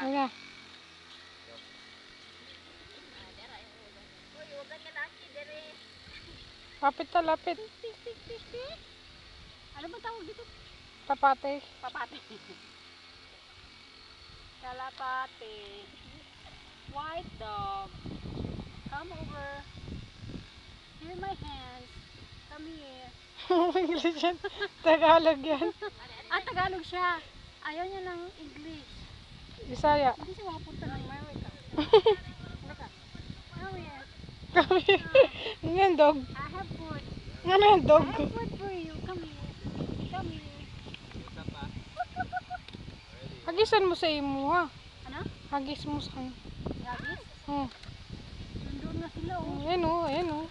Wala. Lapit ta, lapit. Ano ba tawag dito? Tapate. Papate. Kalapate. White dog. Come over. Here my hands. Come here. English yan. Tagalog yan. Tagalog siya. Ayaw niya ng English. Bisaya. Hindi siya makapunta ng America. Halika. Come here. Kami. Yan dog. I have food. Ano yan dog? I have food for you. Come here. Come here. Hagisan mo sa imo ha. Ano? Hagis mo sa kanya. Yagis? Hmm. Nandun na sila oh. Ayan o, ayan o.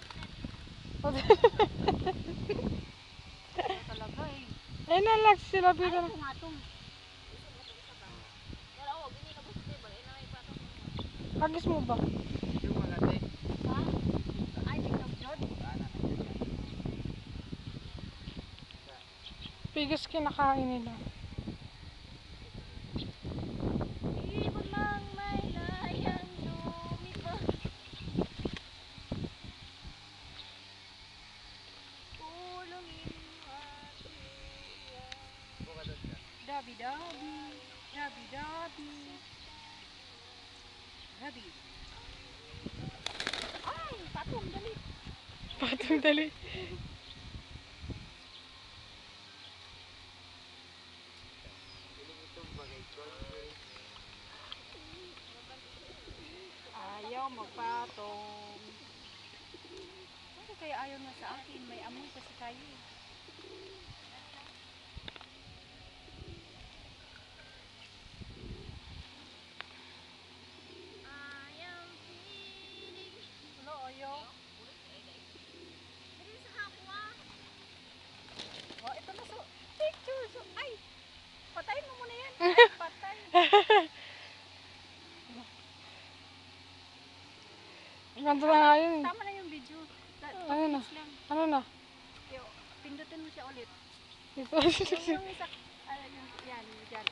Talaga eh. Ayan na lang sila Ay, pita. tumatong. Hagis mo ba? Ha? Ay, tingnan. Pigas kinakain nila. Ibon mang may layang lumipad. Pulungin mo ating dabi-dabi, dabi-dabi. Dabi. Ay, patong dali. Patong dali. Ayaw magpatong. Ano kaya ayaw na sa akin? May amoy kasi tayo. Ano, ayaw? Oh, ito na so. Picture. So, ay! Patayin mo muna yan. Ay, patay. Ganda na nga yun. Tama na yung video. Ano na? Lang. Ano na? Pindutin mo siya ulit. Ito. Yung isa, yan, dyan.